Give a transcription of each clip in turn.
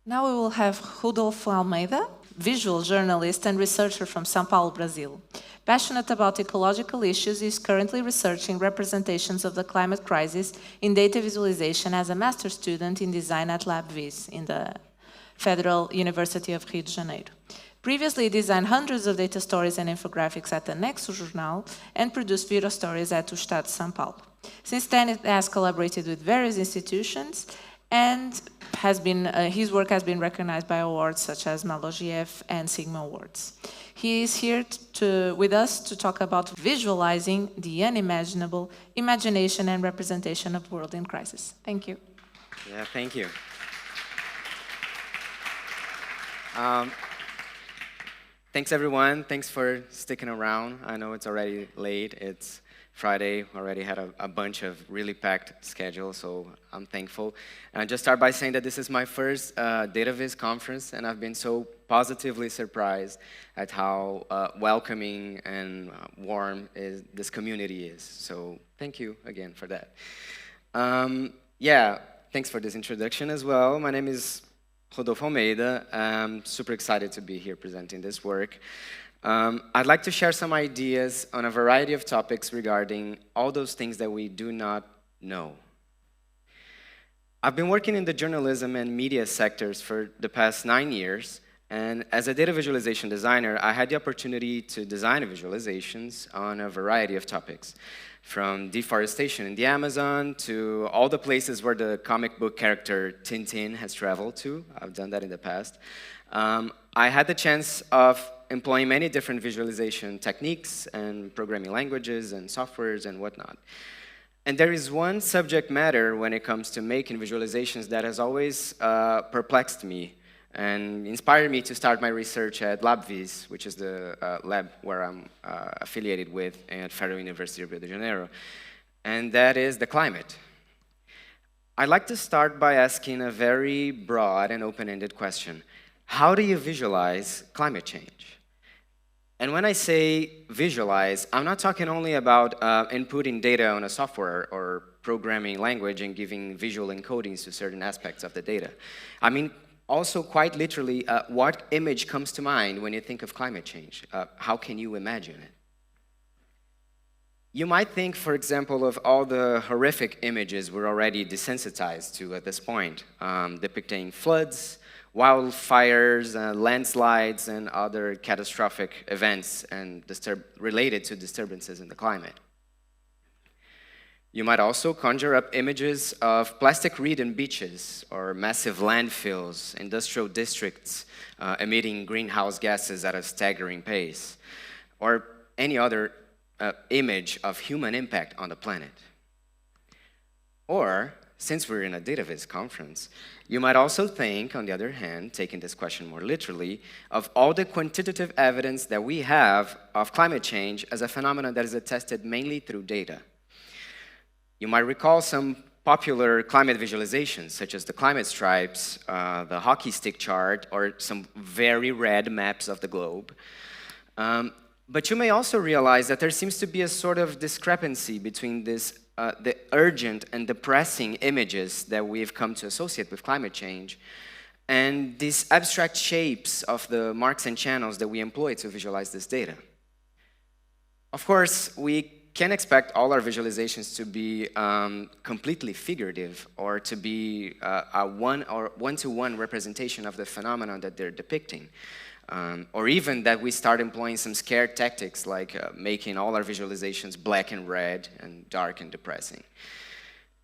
Now we will have Rodolfo Almeida, visual journalist and researcher from São Paulo, Brazil. Passionate about ecological issues, he is currently researching representations of the climate crisis in data visualization as a master's student in design at dataviz in the Federal University of Rio de Janeiro. Previously, he designed hundreds of data stories and infographics at the Nexo Jornal and produced video stories at o Estado de São Paulo. Since then, he has collaborated with various institutions and his work has been recognized by awards such as Malogiev and Sigma Awards. He is here with us to talk about visualizing the unimaginable, imagination and representation of world in crisis. Thank you. Yeah, thank you. Thanks everyone, thanks for sticking around. I know it's already late, it's Friday, already had a bunch of really packed schedules, so I'm thankful. And I just start by saying that this is my first dataviz conference, and I've been so positively surprised at how welcoming and warm this community is. So thank you again for that. Yeah, thanks for this introduction as well. My name is Rodolfo Almeida. I'm super excited to be here presenting this work. I'd like to share some ideas on a variety of topics regarding all those things that we do not know. I've been working in the journalism and media sectors for the past 9 years, and as a data visualization designer, I had the opportunity to design visualizations on a variety of topics, from deforestation in the Amazon to all the places where the comic book character Tintin has traveled to. I've done that in the past. I had the chance of employing many different visualization techniques and programming languages and softwares and whatnot. And there is one subject matter when it comes to making visualizations that has always perplexed me and inspired me to start my research at dataviz, which is the lab where I'm affiliated with at Federal University of Rio de Janeiro, and that is the climate. I'd like to start by asking a very broad and open-ended question. How do you visualize climate change? And when I say visualize, I'm not talking only about inputting data on a software or programming language and giving visual encodings to certain aspects of the data. I mean, also quite literally, what image comes to mind when you think of climate change? How can you imagine it? You might think, for example, of all the horrific images we're already desensitized to at this point, depicting floods, wildfires, landslides, and other catastrophic events and related to disturbances in the climate. You might also conjure up images of plastic-ridden beaches or massive landfills, industrial districts emitting greenhouse gases at a staggering pace, or any other image of human impact on the planet. Or, since we're in a dataviz conference, you might also think, on the other hand, taking this question more literally, of all the quantitative evidence that we have of climate change as a phenomenon that is attested mainly through data. You might recall some popular climate visualizations, such as the climate stripes, the hockey stick chart, or some very red maps of the globe. But you may also realize that there seems to be a sort of discrepancy between this the urgent and depressing images that we've come to associate with climate change and these abstract shapes of the marks and channels that we employ to visualize this data. Of course, we can't expect all our visualizations to be completely figurative or to be a one-to-one representation of the phenomenon that they're depicting. Or even that we start employing some scare tactics like making all our visualizations black and red and dark and depressing.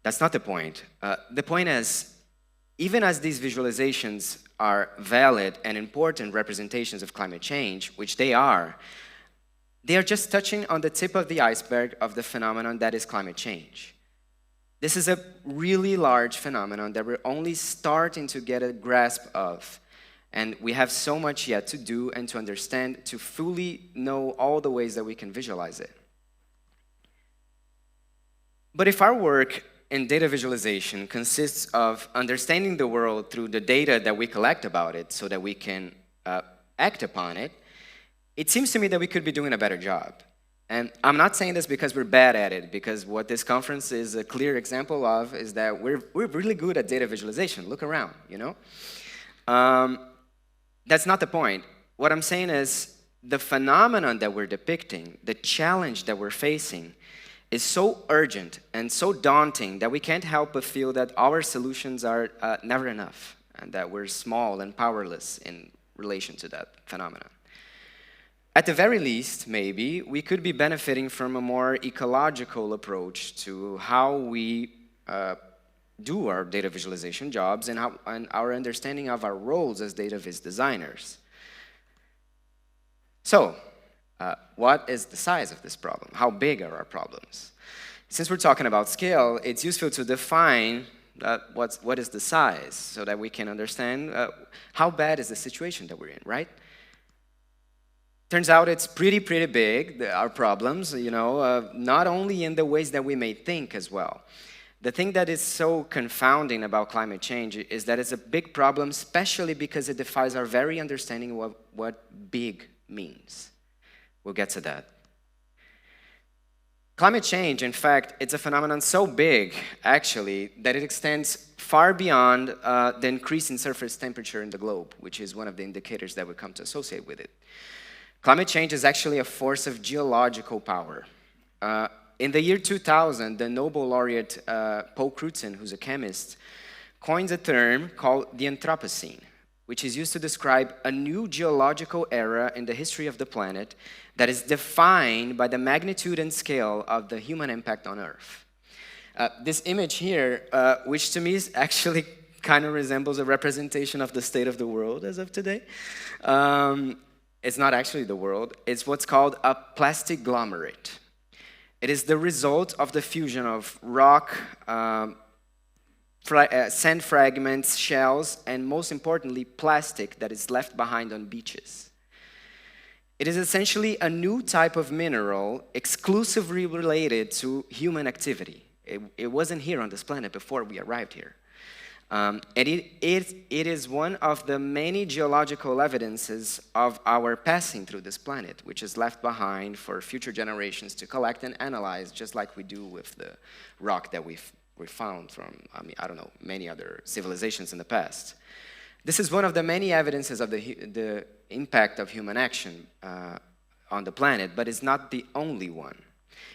That's not the point. The point is, even as these visualizations are valid and important representations of climate change, which they are just touching on the tip of the iceberg of the phenomenon that is climate change. This is a really large phenomenon that we're only starting to get a grasp of. And we have so much yet to do and to understand to fully know all the ways that we can visualize it. But if our work in data visualization consists of understanding the world through the data that we collect about it so that we can act upon it, it seems to me that we could be doing a better job. And I'm not saying this because we're bad at it, because what this conference is a clear example of is that we're really good at data visualization. Look around, you know? That's not the point. What I'm saying is the phenomenon that we're depicting, the challenge that we're facing, is so urgent and so daunting that we can't help but feel that our solutions are never enough and that we're small and powerless in relation to that phenomenon. At the very least, maybe, we could be benefiting from a more ecological approach to how we do our data visualization jobs and our understanding of our roles as dataviz designers. So, what is the size of this problem? How big are our problems? Since we're talking about scale, it's useful to define what is the size so that we can understand how bad is the situation that we're in, right? Turns out it's pretty big, our problems, you know, not only in the ways that we may think as well. The thing that is so confounding about climate change is that it's a big problem, especially because it defies our very understanding of what big means. We'll get to that. Climate change, in fact, it's a phenomenon so big, actually, that it extends far beyond the increase in surface temperature in the globe, which is one of the indicators that we come to associate with it. Climate change is actually a force of geological power. In the year 2000, the Nobel laureate Paul Crutzen, who's a chemist, coined a term called the Anthropocene, which is used to describe a new geological era in the history of the planet that is defined by the magnitude and scale of the human impact on Earth. This image here, which to me is actually kind of resembles a representation of the state of the world as of today. It's not actually the world, it's what's called a plastic glomerate. It is the result of the fusion of rock, sand fragments, shells, and most importantly, plastic that is left behind on beaches. It is essentially a new type of mineral exclusively related to human activity. It wasn't here on this planet before we arrived here. And it is one of the many geological evidences of our passing through this planet, which is left behind for future generations to collect and analyze, just like we do with the rock that we found from, I don't know, many other civilizations in the past. This is one of the many evidences of the impact of human action on the planet, but it's not the only one.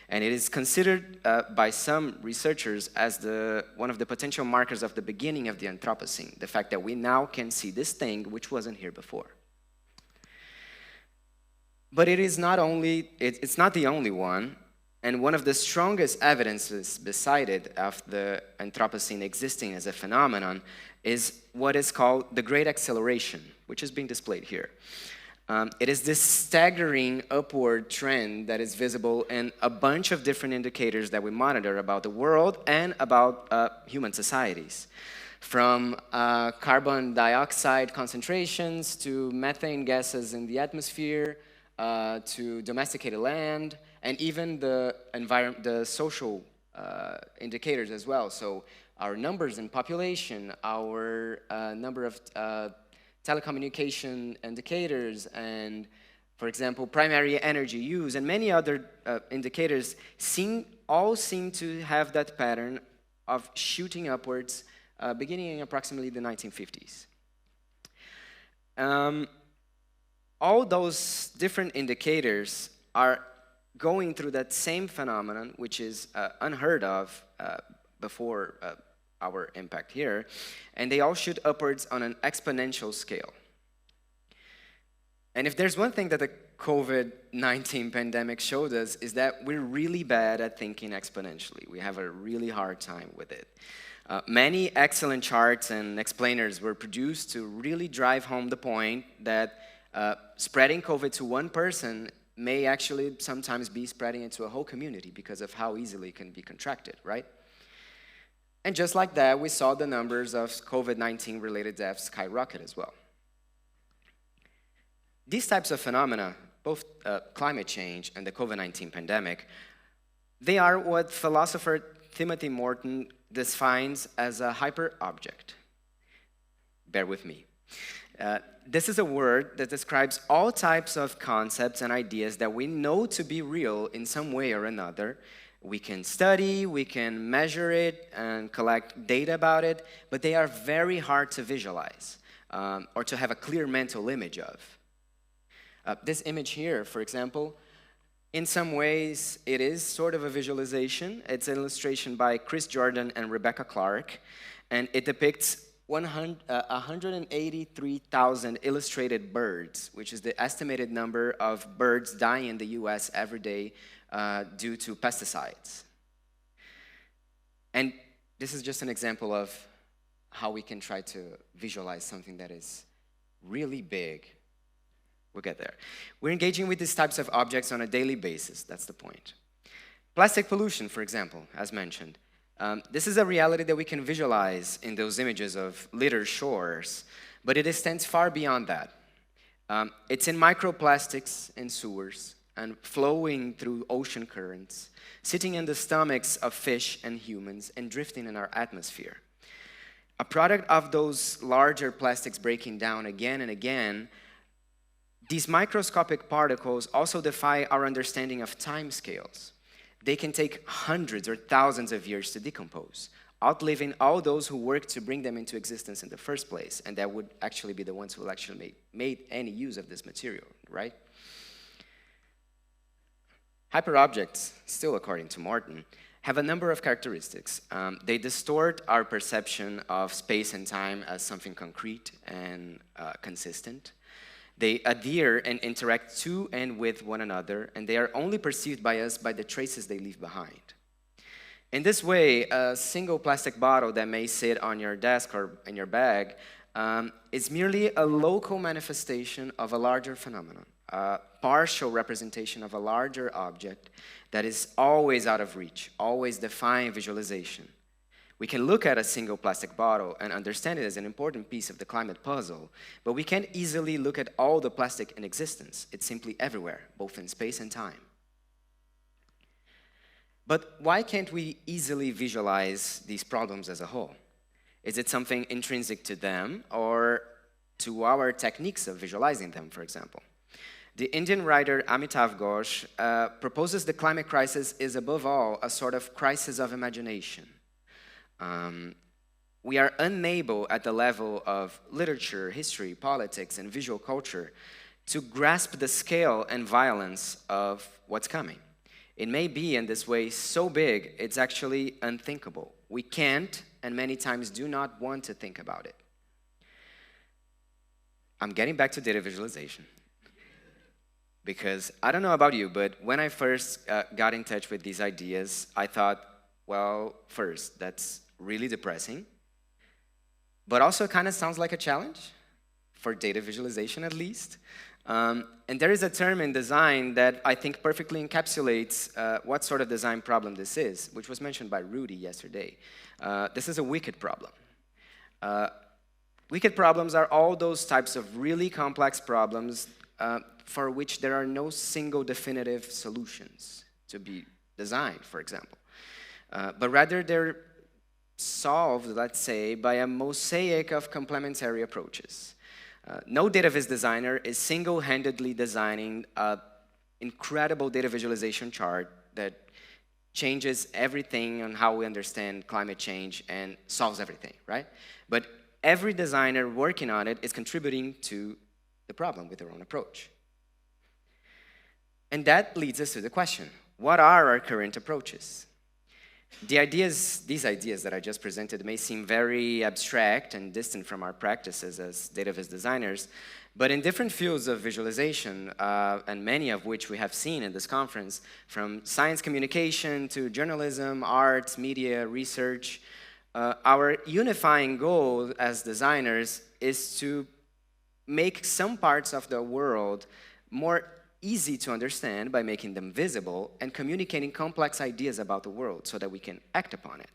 And it is considered by some researchers as one of the potential markers of the beginning of the Anthropocene, the fact that we now can see this thing which wasn't here before. But it's not the only one, and one of the strongest evidences beside it of the Anthropocene existing as a phenomenon is what is called the Great Acceleration, which is being displayed here. It is this staggering upward trend that is visible in a bunch of different indicators that we monitor about the world and about human societies. From carbon dioxide concentrations to methane gases in the atmosphere to domesticated land and even the social indicators as well. So our numbers in population, our number of telecommunication indicators, and, for example, primary energy use, and many other indicators all seem to have that pattern of shooting upwards beginning in approximately the 1950s. All those different indicators are going through that same phenomenon, which is unheard of before our impact here, and they all shoot upwards on an exponential scale. And if there's one thing that the COVID-19 pandemic showed us is that we're really bad at thinking exponentially. We have a really hard time with it. Many excellent charts and explainers were produced to really drive home the point that spreading COVID to one person may actually sometimes be spreading it to a whole community because of how easily it can be contracted, right? And just like that, we saw the numbers of COVID-19 related deaths skyrocket as well. These types of phenomena, both climate change and the COVID-19 pandemic, they are what philosopher Timothy Morton defines as a hyper-object. Bear with me. This is a word that describes all types of concepts and ideas that we know to be real in some way or another. We can study, we can measure it, and collect data about it, but they are very hard to visualize. or to have a clear mental image of. This image here, for example, in some ways, it is sort of a visualization. It's an illustration by Chris Jordan and Rebecca Clark, and it depicts 183,000 illustrated birds, which is the estimated number of birds dying in the US every day due to pesticides. And this is just an example of how we can try to visualize something that is really big. We'll get there. We're engaging with these types of objects on a daily basis. That's the point. Plastic pollution, for example, as mentioned. This is a reality that we can visualize in those images of littered shores, but it extends far beyond that. It's in microplastics in sewers and flowing through ocean currents, sitting in the stomachs of fish and humans, and drifting in our atmosphere. A product of those larger plastics breaking down again and again, these microscopic particles also defy our understanding of time scales. They can take hundreds or thousands of years to decompose, outliving all those who worked to bring them into existence in the first place, and that would actually be the ones who actually made any use of this material, right? Hyperobjects, still according to Martin, have a number of characteristics. They distort our perception of space and time as something concrete and consistent. They adhere and interact to and with one another, and they are only perceived by us by the traces they leave behind. In this way, a single plastic bottle that may sit on your desk or in your bag is merely a local manifestation of a larger phenomenon, a partial representation of a larger object that is always out of reach, always defying visualization. We can look at a single plastic bottle and understand it as an important piece of the climate puzzle, but we can't easily look at all the plastic in existence. It's simply everywhere, both in space and time. But why can't we easily visualize these problems as a whole? Is it something intrinsic to them or to our techniques of visualizing them, for example? The Indian writer Amitav Ghosh proposes the climate crisis is above all a sort of crisis of imagination. We are unable at the level of literature, history, politics, and visual culture to grasp the scale and violence of what's coming. It may be in this way so big, it's actually unthinkable. We can't, and many times do not want to think about it. I'm getting back to data visualization. Because I don't know about you, but when I first got in touch with these ideas, I thought, well, first, that's really depressing, but also kind of sounds like a challenge, for data visualization at least. And there is a term in design that I think perfectly encapsulates what sort of design problem this is, which was mentioned by Rudy yesterday. This is a wicked problem. Wicked problems are all those types of really complex problems for which there are no single definitive solutions to be designed, for example. But rather they're solved, let's say, by a mosaic of complementary approaches. No dataviz designer is single-handedly designing an incredible data visualization chart that changes everything on how we understand climate change and solves everything, right? But every designer working on it is contributing to the problem with their own approach. And that leads us to the question, what are our current approaches? These ideas that I just presented may seem very abstract and distant from our practices as dataviz designers, but in different fields of visualization, and many of which we have seen in this conference, from science communication to journalism, arts, media, research, our unifying goal as designers is to make some parts of the world more easy to understand by making them visible and communicating complex ideas about the world so that we can act upon it.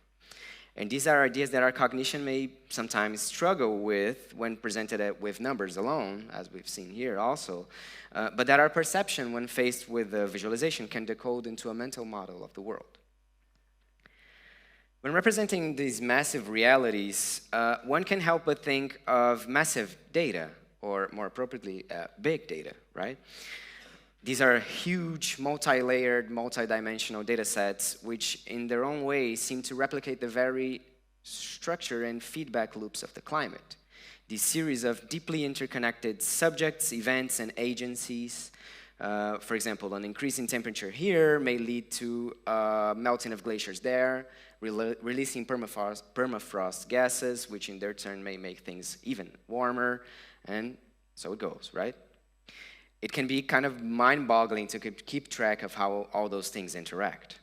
And these are ideas that our cognition may sometimes struggle with when presented with numbers alone, as we've seen here also, but that our perception when faced with the visualization can decode into a mental model of the world. When representing these massive realities, one can help but think of massive data, or more appropriately, big data, right? These are huge, multi-layered, multi-dimensional data sets, which in their own way seem to replicate the very structure and feedback loops of the climate. these series of deeply interconnected subjects, events, and agencies. For example, an increase in temperature here may lead to melting of glaciers there, releasing permafrost gases, which in their turn may make things even warmer, and so it goes, right? It can be kind of mind-boggling to keep track of how all those things interact.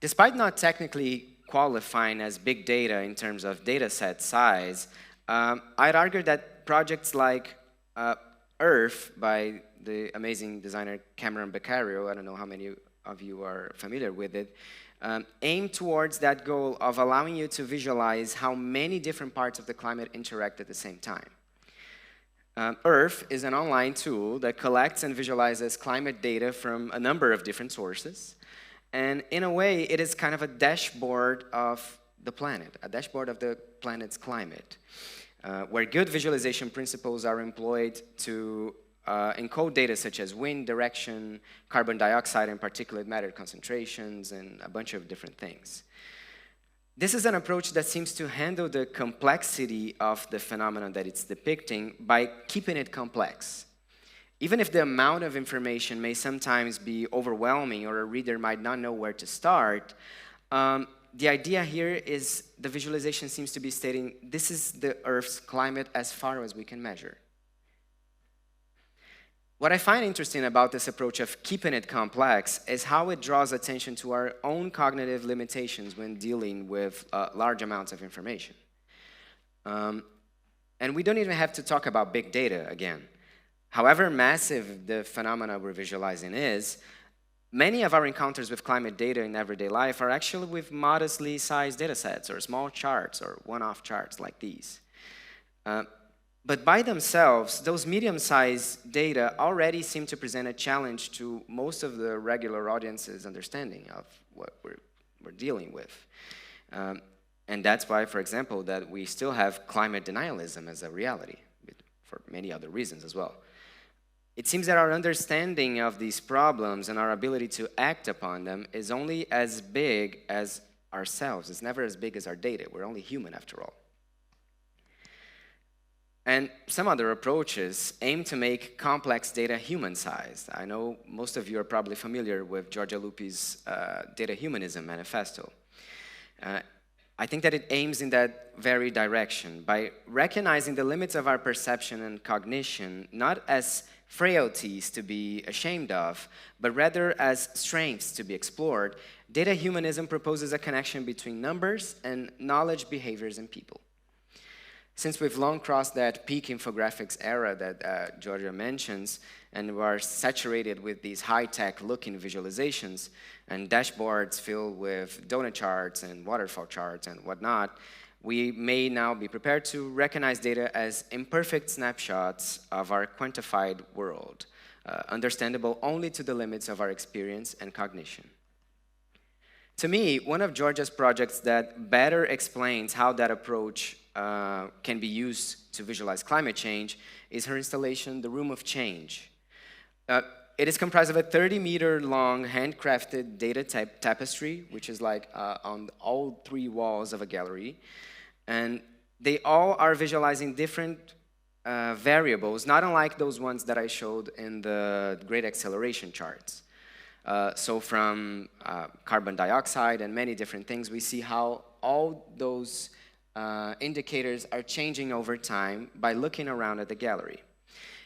Despite not technically qualifying as big data in terms of data set size, I'd argue that projects like Earth by the amazing designer Cameron Beccario, I don't know how many of you are familiar with it, aim towards that goal of allowing you to visualize how many different parts of the climate interact at the same time. Earth is an online tool that collects and visualizes climate data from a number of different sources. And in a way, it is kind of a dashboard of the planet, a dashboard of the planet's climate, where good visualization principles are employed to encode data such as wind direction, carbon dioxide and particulate matter concentrations, and a bunch of different things. This is an approach that seems to handle the complexity of the phenomenon that it's depicting by keeping it complex. Even if the amount of information may sometimes be overwhelming or a reader might not know where to start, the idea here is the visualization seems to be stating this is the Earth's climate as far as we can measure. What I find interesting about this approach of keeping it complex is how it draws attention to our own cognitive limitations when dealing with large amounts of information. And we don't even have to talk about big data again. However massive the phenomena we're visualizing is, many of our encounters with climate data in everyday life are actually with modestly sized data sets or small charts or one-off charts like these. But by themselves, those medium-sized data already seem to present a challenge to most of the regular audience's understanding of what we're dealing with. And that's why, for example, that we still have climate denialism as a reality, for many other reasons as well. It seems that our understanding of these problems and our ability to act upon them is only as big as ourselves. It's never as big as our data. We're only human after all. And some other approaches aim to make complex data human-sized. I know most of you are probably familiar with Giorgia Lupi's Data Humanism Manifesto. I think that it aims in that very direction by recognizing the limits of our perception and cognition, not as frailties to be ashamed of, but rather as strengths to be explored. Data humanism proposes a connection between numbers and knowledge, behaviors, and people. Since we've long crossed that peak infographics era that Giorgia mentions, and we are saturated with these high-tech looking visualizations and dashboards filled with donut charts and waterfall charts and whatnot, we may now be prepared to recognize data as imperfect snapshots of our quantified world, understandable only to the limits of our experience and cognition. To me, one of Giorgia's projects that better explains how that approach can be used to visualize climate change is her installation, The Room of Change. It is comprised of a 30-meter-long handcrafted data tapestry, which is like on all three walls of a gallery. And they all are visualizing different variables, not unlike those ones that I showed in the Great Acceleration charts. So from carbon dioxide and many different things, we see how all those indicators are changing over time by looking around at the gallery.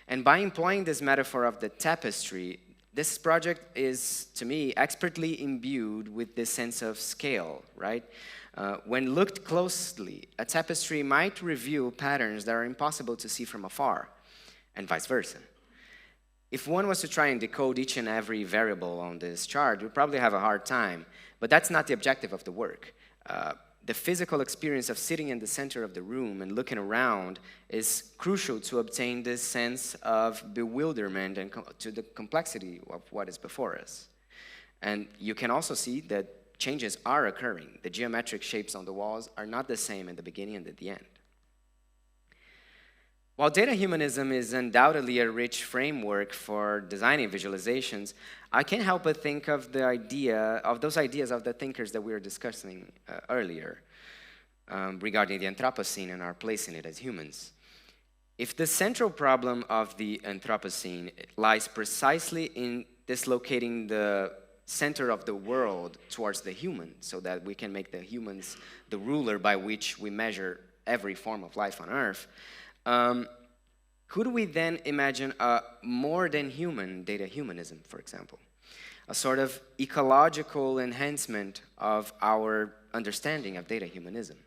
And by employing this metaphor of the tapestry, this project is, to me, expertly imbued with this sense of scale, right? When looked closely, a tapestry might reveal patterns that are impossible to see from afar, and vice versa. If one was to try and decode each and every variable on this chart, we'd probably have a hard time, but that's not the objective of the work. The physical experience of sitting in the center of the room and looking around is crucial to obtain this sense of bewilderment and to the complexity of what is before us. And you can also see that changes are occurring. The geometric shapes on the walls are not the same in the beginning and at the end. While data humanism is undoubtedly a rich framework for designing visualizations, I can't help but think of those ideas of the thinkers that we were discussing earlier. regarding the Anthropocene and our place in it as humans. If the central problem of the Anthropocene lies precisely in dislocating the center of the world towards the human, so that we can make the humans the ruler by which we measure every form of life on Earth, could we then imagine a more than human data humanism, for example? A sort of ecological enhancement of our understanding of data humanism.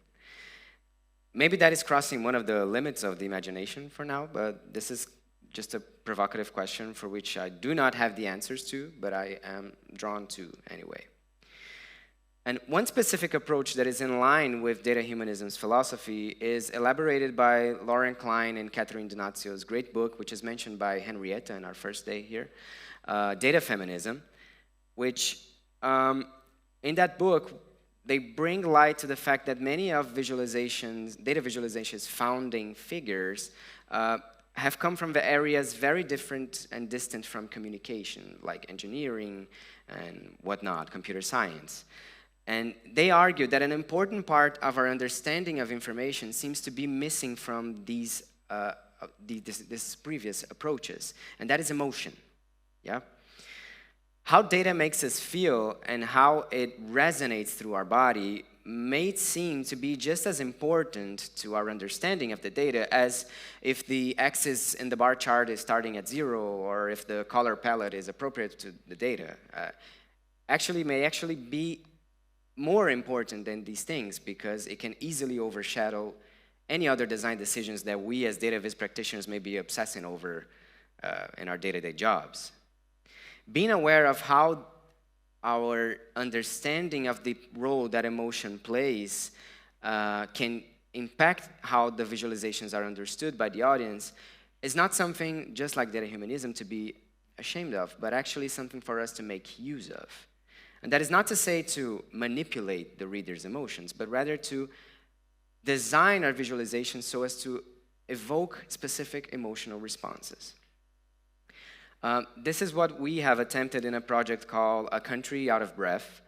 Maybe that is crossing one of the limits of the imagination for now, but this is just a provocative question for which I do not have the answers to, but I am drawn to anyway. And one specific approach that is in line with data humanism's philosophy is elaborated by Lauren Klein and Catherine Donazio's great book, which is mentioned by Henrietta in our first day here, Data Feminism, which in that book, they bring light to the fact that many of data visualization's founding figures have come from the areas very different and distant from communication, like engineering and whatnot, computer science. And they argue that an important part of our understanding of information seems to be missing from these previous approaches, and that is emotion. Yeah? How data makes us feel and how it resonates through our body may seem to be just as important to our understanding of the data as if the axis in the bar chart is starting at 0 or if the color palette is appropriate to the data. May actually be more important than these things because it can easily overshadow any other design decisions that we as dataviz practitioners may be obsessing over in our day-to-day jobs. Being aware of how our understanding of the role that emotion plays can impact how the visualizations are understood by the audience is not something, just like data humanism, to be ashamed of, but actually something for us to make use of. And that is not to say to manipulate the reader's emotions, but rather to design our visualizations so as to evoke specific emotional responses. This is what we have attempted in a project called A Country Out of Breath,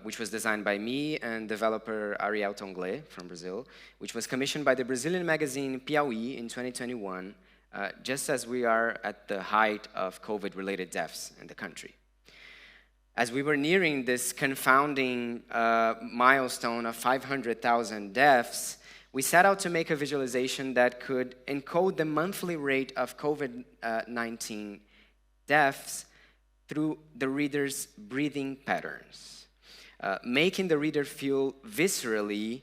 which was designed by me and developer Ariel Tonglé from Brazil, which was commissioned by the Brazilian magazine Piauí in 2021, just as we are at the height of COVID-related deaths in the country. As we were nearing this confounding milestone of 500,000 deaths, we set out to make a visualization that could encode the monthly rate of COVID-19 deaths through the reader's breathing patterns, making the reader feel viscerally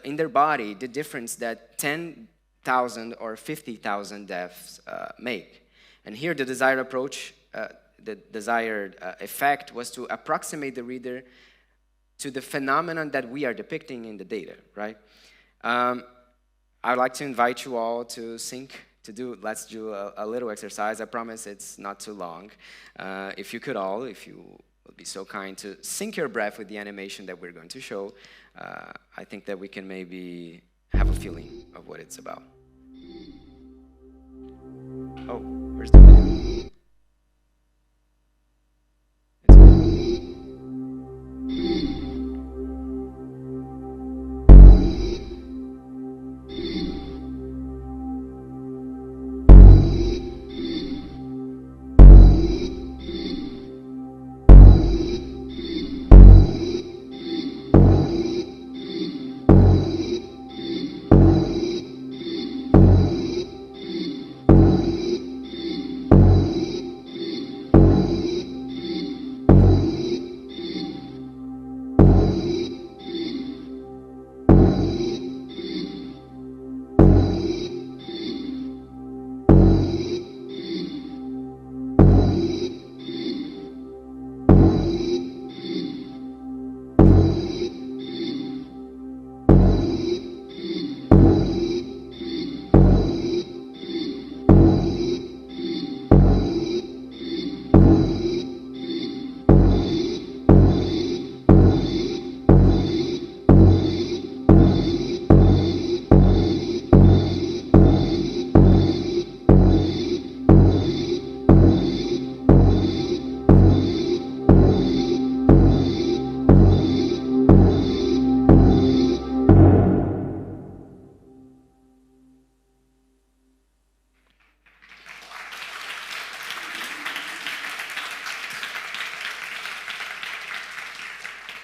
in their body the difference that 10,000 or 50,000 deaths make. And here the desired approach, the desired effect was to approximate the reader to the phenomenon that we are depicting in the data, right? I'd like to invite you all to let's do a little exercise. I promise it's not too long. If you would be so kind to sync your breath with the animation that we're going to show, I think that we can maybe have a feeling of what it's about. Oh, where's the video?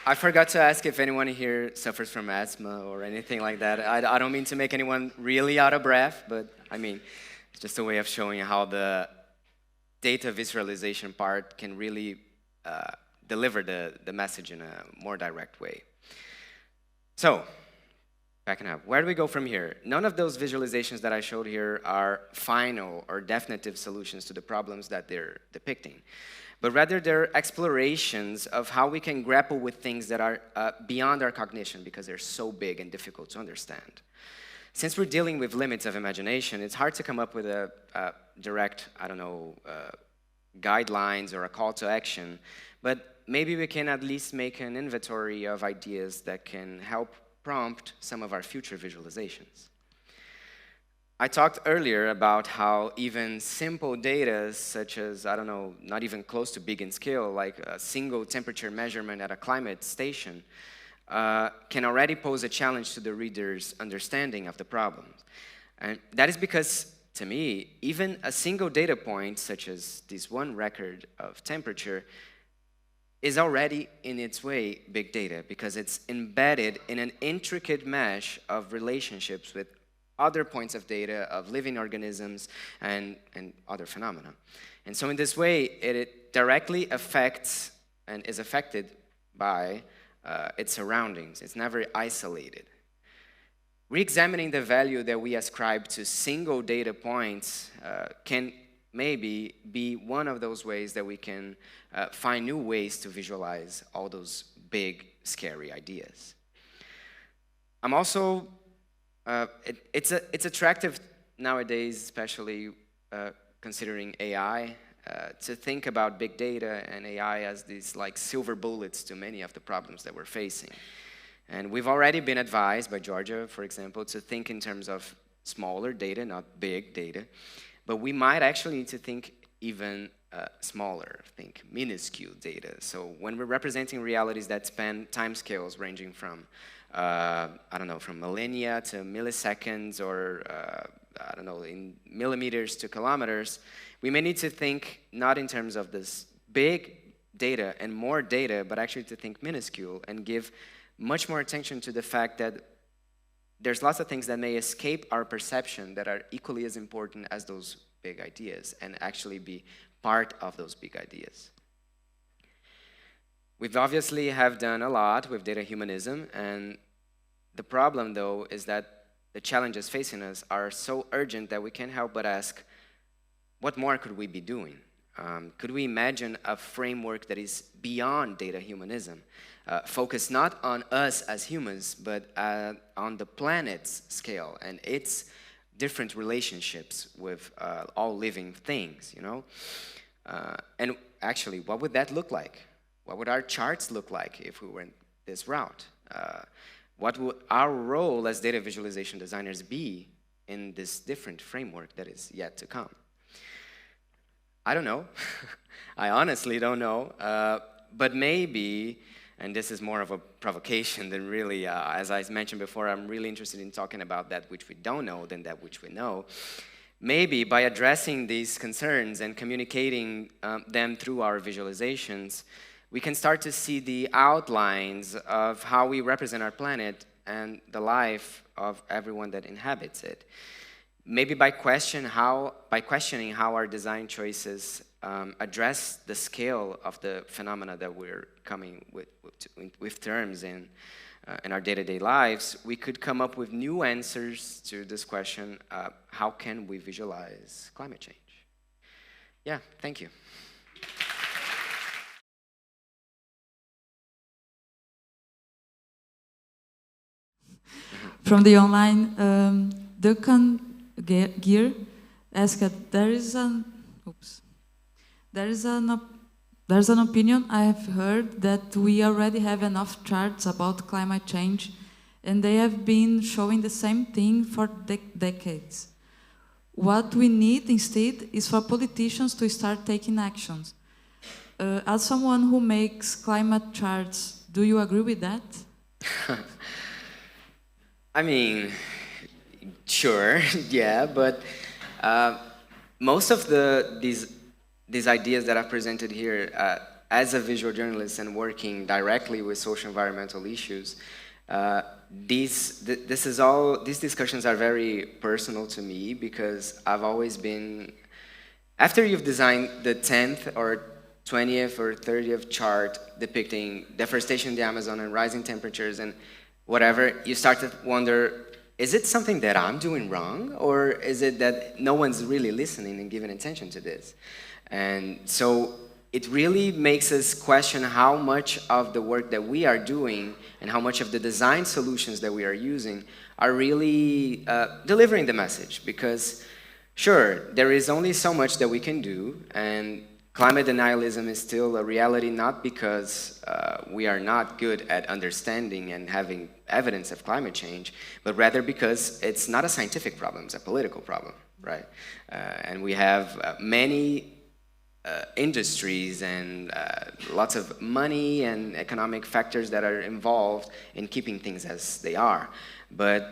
I forgot to ask if anyone here suffers from asthma or anything like that. I don't mean to make anyone really out of breath, but I mean, it's just a way of showing how the data visualization part can really deliver the message in a more direct way. So, backing up, where do we go from here? None of those visualizations that I showed here are final or definitive solutions to the problems that they're depicting, but rather they're explorations of how we can grapple with things that are beyond our cognition because they're so big and difficult to understand. Since we're dealing with limits of imagination, it's hard to come up with a direct, I don't know, guidelines or a call to action, but maybe we can at least make an inventory of ideas that can help prompt some of our future visualizations. I talked earlier about how even simple data, such as, I don't know, not even close to big in scale, like a single temperature measurement at a climate station, can already pose a challenge to the reader's understanding of the problems. And that is because, to me, even a single data point, such as this one record of temperature, is already in its way big data because it's embedded in an intricate mesh of relationships with other points of data of living organisms and other phenomena. And so in this way, it directly affects and is affected by its surroundings. It's never isolated. Re-examining the value that we ascribe to single data points can maybe be one of those ways that we can find new ways to visualize all those big, scary ideas. I'm also, it's attractive nowadays, especially considering AI, to think about big data and AI as these like silver bullets to many of the problems that we're facing. And we've already been advised by Georgia, for example, to think in terms of smaller data, not big data, but we might actually need to think even smaller, think minuscule data. So when we're representing realities that span timescales ranging from, I don't know, from millennia to milliseconds or, I don't know, in millimeters to kilometers, we may need to think not in terms of this big data and more data, but actually to think minuscule and give much more attention to the fact that there's lots of things that may escape our perception that are equally as important as those big ideas and actually be part of those big ideas. We've obviously have done a lot with data humanism, and the problem though is that the challenges facing us are so urgent that we can't help but ask, what more could we be doing? Could we imagine a framework that is beyond data humanism, focused not on us as humans, but on the planet's scale and its different relationships with all living things, you know? And actually, what would that look like? What would our charts look like if we went this route? What would our role as data visualization designers be in this different framework that is yet to come? I don't know. I honestly don't know. But maybe, and this is more of a provocation than really, as I mentioned before, I'm really interested in talking about that which we don't know than that which we know. Maybe by addressing these concerns and communicating them through our visualizations, we can start to see the outlines of how we represent our planet and the life of everyone that inhabits it. Maybe by questioning how our design choices address the scale of the phenomena that we're coming with terms in our day-to-day lives, we could come up with new answers to this question, how can we visualize climate change? Yeah, thank you. From the online, Duncan Gear asked, there's an opinion I have heard that we already have enough charts about climate change, and they have been showing the same thing for decades. What we need instead is for politicians to start taking actions. As someone who makes climate charts, do you agree with that? I mean, sure, yeah, but most of these ideas that I've presented here, as a visual journalist and working directly with social environmental issues, these discussions are very personal to me, because I've always been, after you've designed the 10th or 20th or 30th chart depicting deforestation in the Amazon and rising temperatures and whatever, you start to wonder, is it something that I'm doing wrong, or is it that no one's really listening and giving attention to this? And so it really makes us question how much of the work that we are doing and how much of the design solutions that we are using are really delivering the message. Because sure, there is only so much that we can do, and climate denialism is still a reality, not because we are not good at understanding and having evidence of climate change, but rather because it's not a scientific problem, it's a political problem, right? And we have many industries and lots of money and economic factors that are involved in keeping things as they are. But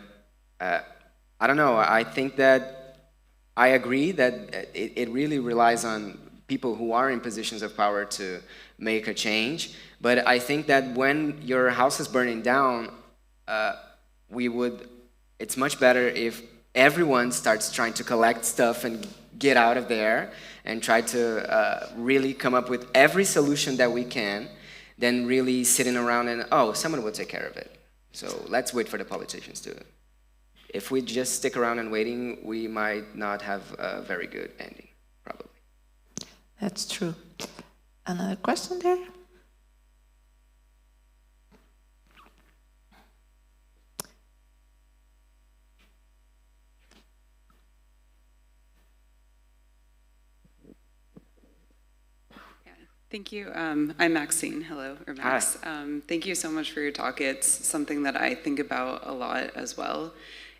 I don't know, I think that I agree that it really relies on people who are in positions of power to make a change. But I think that when your house is burning down, it's much better if everyone starts trying to collect stuff and get out of there and try to really come up with every solution that we can, than really sitting around and, oh, someone will take care of it. So let's wait for the politicians to do it. If we just stick around and waiting, we might not have a very good ending, probably. That's true. Another question there? Thank you. I'm Maxine. Hello, or Max. Thank you so much for your talk. It's something that I think about a lot as well.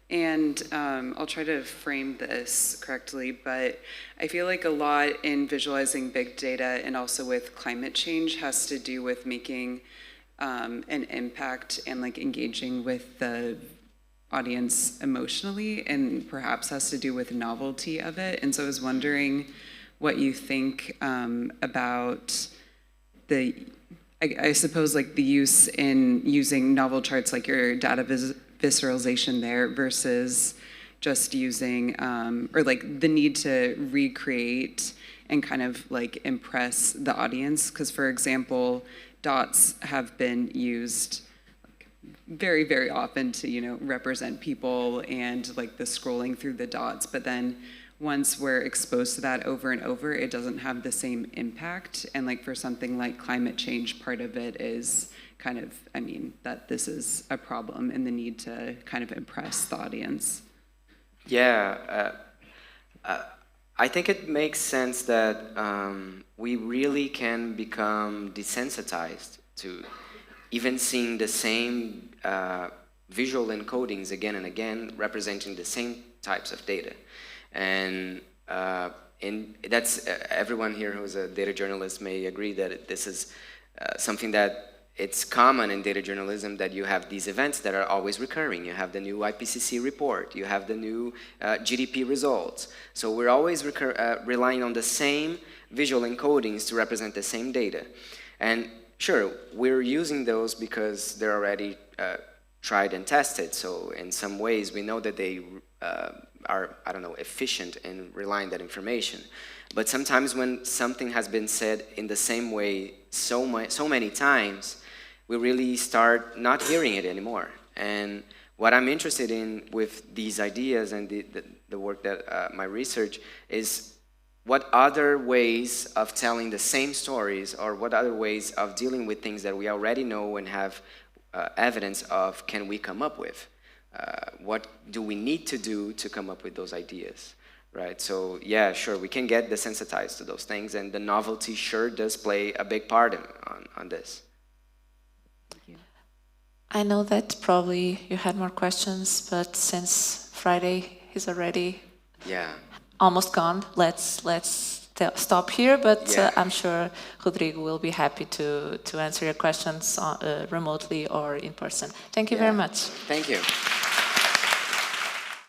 And I'll try to frame this correctly, but I feel like a lot in visualizing big data and also with climate change has to do with making an impact and like engaging with the audience emotionally, and perhaps has to do with novelty of it. And so I was wondering what you think about I suppose like the use in using novel charts like your data visualization there versus just using, or like the need to recreate and kind of like impress the audience. Because for example, dots have been used very, very often to, you know, represent people and like the scrolling through the dots, but then once we're exposed to that over and over, it doesn't have the same impact. And like for something like climate change, part of it is kind of, I mean, that this is a problem and the need to kind of impress the audience. Yeah, I think it makes sense that we really can become desensitized to even seeing the same visual encodings again and again, representing the same types of data. And that's everyone here who's a data journalist may agree that this is something that it's common in data journalism, that you have these events that are always recurring. You have the new IPCC report, you have the new GDP results. So we're always relying on the same visual encodings to represent the same data. And sure, we're using those because they're already tried and tested. So in some ways, we know that they are, I don't know, efficient in relying that information. But sometimes when something has been said in the same way so many times, we really start not hearing it anymore. And what I'm interested in with these ideas and the work that my research is, what other ways of telling the same stories, or what other ways of dealing with things that we already know and have evidence of, can we come up with? What do we need to do to come up with those ideas, right? So yeah, sure, we can get desensitized to those things, and the novelty sure does play a big part on this. Thank you. I know that probably you had more questions, but since Friday is already almost gone, let's stop here, but I'm sure Rodrigo will be happy to answer your questions remotely or in person. Thank you very much. Thank you.